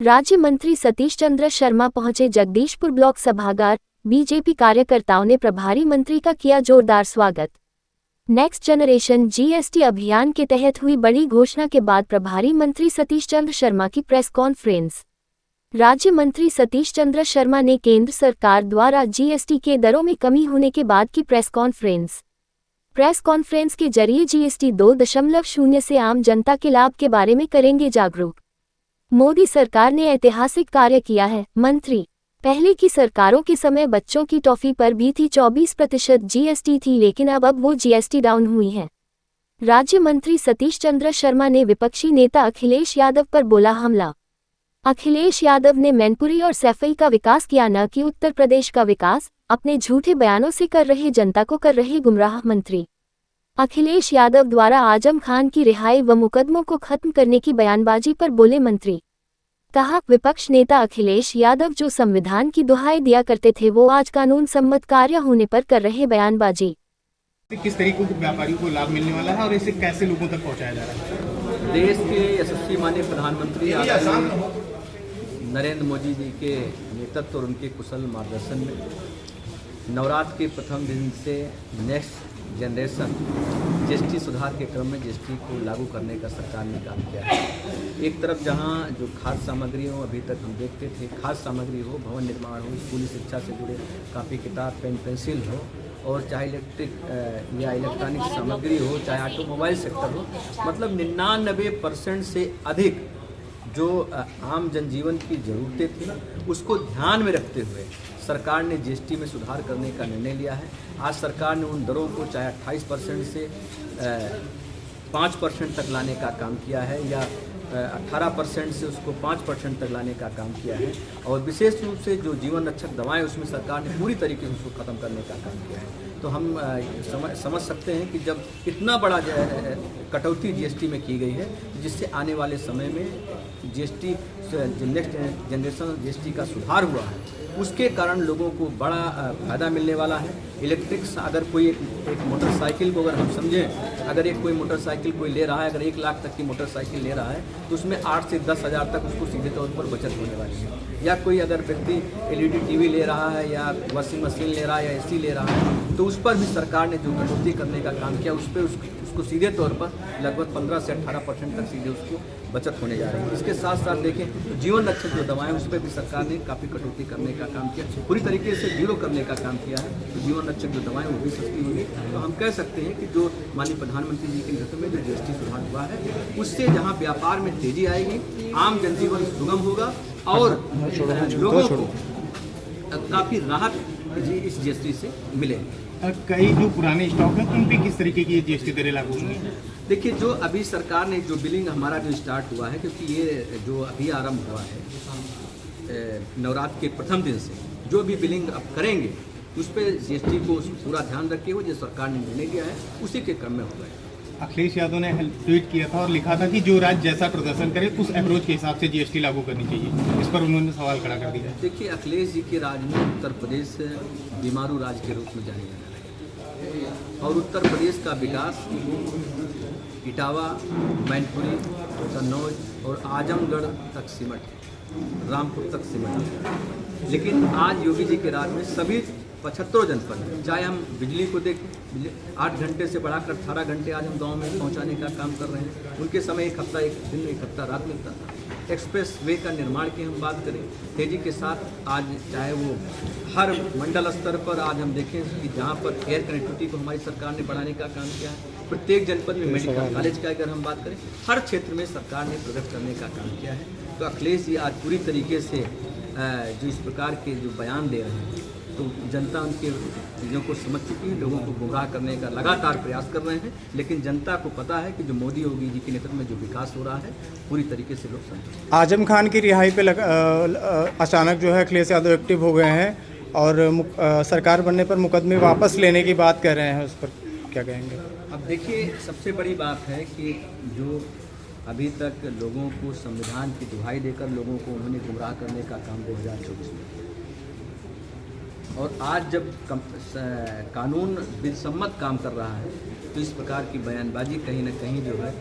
राज्य मंत्री सतीश चंद्र शर्मा पहुंचे जगदीशपुर ब्लॉक सभागार। बीजेपी कार्यकर्ताओं ने प्रभारी मंत्री का किया जोरदार स्वागत। नेक्स्ट जनरेशन जीएसटी अभियान के तहत हुई बड़ी घोषणा के बाद प्रभारी मंत्री सतीश चंद्र शर्मा की प्रेस कॉन्फ्रेंस। राज्य मंत्री सतीश चंद्र शर्मा ने केंद्र सरकार द्वारा जीएसटी के दरों में कमी होने के बाद की प्रेस कॉन्फ्रेंस के जरिए जीएसटी 2.0 से आम जनता के लाभ के बारे में करेंगे जागरूक। मोदी सरकार ने ऐतिहासिक कार्य किया है। मंत्री, पहले की सरकारों के समय बच्चों की टॉफी पर भी थी 24% जीएसटी थी, लेकिन अब वो जीएसटी डाउन हुई है। राज्य मंत्री सतीश चंद्र शर्मा ने विपक्षी नेता अखिलेश यादव पर बोला हमला। अखिलेश यादव ने मैनपुरी और सैफई का विकास किया, न कि उत्तर प्रदेश का विकास। अपने झूठे बयानों से कर रहे जनता को कर रहे गुमराह। मंत्री अखिलेश यादव द्वारा आजम खान की रिहाई व मुकदमों को खत्म करने की बयानबाजी पर बोले मंत्री। कहा, विपक्ष नेता अखिलेश यादव जो संविधान की दुहाई दिया करते थे, वो आज कानून सम्मत कार्य होने पर कर रहे बयानबाजी। किस तरीके के व्यापारियों को लाभ मिलने वाला है और इसे कैसे लोगों तक पहुंचाया जा रहा है? देश के यशस्वी माननीय प्रधानमंत्री नरेंद्र मोदी जी के नेतृत्व और उनके कुशल मार्गदर्शन में नवरात्र के प्रथम दिन से नेक्स्ट जनरेशन जीएसटी सुधार के क्रम में जीएसटी को लागू करने का सरकार ने काम किया है। एक तरफ जहां जो खाद्य सामग्री हो, अभी तक हम देखते थे खाद्य सामग्री हो, भवन निर्माण हो, स्कूली शिक्षा से जुड़े कापी किताब, पेन पेंसिल हो, और चाहे इलेक्ट्रिक या इलेक्ट्रॉनिक सामग्री हो, चाहे ऑटोमोबाइल सेक्टर हो, मतलब 99% से अधिक जो आम जनजीवन की ज़रूरतें थी उसको ध्यान में रखते हुए सरकार ने जीएसटी में सुधार करने का निर्णय लिया है। आज सरकार ने उन दरों को चाहे 28% से 5% तक लाने का काम किया है, या 18% से उसको 5% तक लाने का काम किया है, और विशेष रूप से जो जीवन रक्षक दवाएं उसमें सरकार ने पूरी तरीके से उसको ख़त्म करने का काम किया है। तो हम समझ सकते हैं कि जब इतना बड़ा कटौती जीएसटी में की गई है, जिससे आने वाले समय में जीएसटी नेक्स्ट जनरेशन जीएसटी का सुधार हुआ है, उसके कारण लोगों को बड़ा फ़ायदा मिलने वाला है। इलेक्ट्रिक अगर कोई एक मोटरसाइकिल को अगर हम समझें, अगर कोई मोटरसाइकिल कोई ले रहा है, अगर 1 लाख तक की मोटरसाइकिल ले रहा है, तो उसमें 8 से 10 हज़ार तक उसको सीधे तौर पर बचत होने वाली है। या कोई अगर व्यक्ति एलईडी टीवी ले रहा है, या वॉशिंग मशीन ले रहा है, या एसी ले रहा है, तो उस पर भी सरकार ने जो कटौती करने का काम किया, उस पर उसको सीधे तौर पर लगभग 15 से 18% तक सीधे उसको बचत होने जा रही है। इसके साथ साथ देखें तो जीवन रक्षक जो दवाएं, उस पर भी सरकार ने काफ़ी कटौती करने का काम किया, पूरी तरीके से जीरो करने का काम किया है। तो जीवन रक्षक जो दवाएं वो भी सस्ती होगी। तो हम कह सकते हैं कि जो माननीय प्रधानमंत्री जी के नेतृत्व में जो जीएसटी सुधार हुआ है, उससे जहाँ व्यापार में तेजी आएगी, आम जनजीवन सुगम होगा और लोगों को काफ़ी राहत इस जीएसटी से मिलेगी। कई जो पुराने स्टॉक हैं उन पे किस तरीके की जीएसटी दरें लागू होंगी? देखिए, जो अभी सरकार ने जो बिलिंग हमारा जो स्टार्ट हुआ है, क्योंकि ये जो अभी आरंभ हुआ है नवरात्र के प्रथम दिन से, जो भी बिलिंग अब करेंगे उस पर जीएसटी को पूरा ध्यान रखे हुए जो सरकार ने निर्णय लिया है उसी के क्रम में होगा। अखिलेश यादव ने ट्वीट किया था और लिखा था कि जो राज्य जैसा प्रदर्शन करे उस अप्रोच के हिसाब से जीएसटी लागू करनी चाहिए। इस पर उन्होंने सवाल खड़ा कर दिया। देखिए, अखिलेश जी के राज में उत्तर प्रदेश बीमारू राज्य के रूप में जाने जाना है, और उत्तर प्रदेश का विकास इटावा, मैनपुरी, कन्नौज और आजमगढ़ तक सिमट, रामपुर तक सिमट। लेकिन आज योगी जी के राज में सभी 75 जनपद, चाहे हम बिजली को देख 8 घंटे से बढ़ाकर 18 घंटे आज हम गाँव में पहुँचाने का काम कर रहे हैं। उनके समय एक हफ्ता रात मिलता था। एक्सप्रेस वे का निर्माण की हम बात करें, तेज़ी के साथ आज चाहे वो हर मंडल स्तर पर आज हम देखें कि जहाँ पर एयर कनेक्टिविटी को हमारी सरकार ने बढ़ाने का काम किया है, प्रत्येक जनपद में मेडिकल कॉलेज का अगर हम बात करें, हर क्षेत्र में सरकार ने प्रगति करने का काम किया है। तो अखिलेश जी आज पूरी तरीके से जो इस प्रकार के जो बयान दे रहे हैं, तो जनता उनके चीज़ों को समझ चुकी है, लोगों को गुमराह करने का लगातार प्रयास कर रहे हैं। लेकिन जनता को पता है कि जो मोदी योगी जी के नेतृत्व में जो विकास हो रहा है, पूरी तरीके से लोग समझते। आजम खान की रिहाई पे अचानक जो है अखिलेश यादव एक्टिव हो गए हैं और सरकार बनने पर मुकदमे वापस लेने की बात कर रहे हैं, उस पर क्या कहेंगे? अब देखिए, सबसे बड़ी बात है कि जो अभी तक लोगों को संविधान की दुहाई देकर लोगों को उन्होंने गुमराह करने का काम 2024 में, और आज जब कानून बिलसम्मत काम कर रहा है, तो इस प्रकार की बयानबाजी कहीं ना कहीं जो है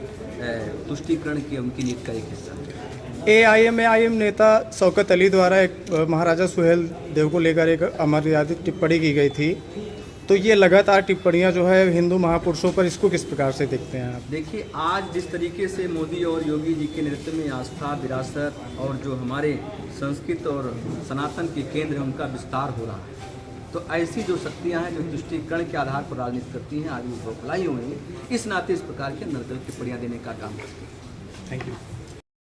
तुष्टीकरण की उनकी नीति का एक हिस्सा है। AIM नेता शौकत अली द्वारा एक महाराजा सुहेल देव को लेकर एक अमर्यादित टिप्पणी की गई थी, तो ये लगातार टिप्पणियां जो है हिंदू महापुरुषों पर, इसको किस प्रकार से देखते हैं आप? देखिए, आज जिस तरीके से मोदी और योगी जी के नेतृत्व में आस्था, विरासत और जो हमारे संस्कृत और सनातन के केंद्र हैं उनका विस्तार हो रहा है, तो ऐसी जो शक्तियां हैं जो तुष्टिकरण के आधार पर राजनीति करती हैं, आज वो बौखलाई हुई हैं। इस नाते इस प्रकार के नर्दल टिप्पणियाँ देने का काम करती हैं। Thank you.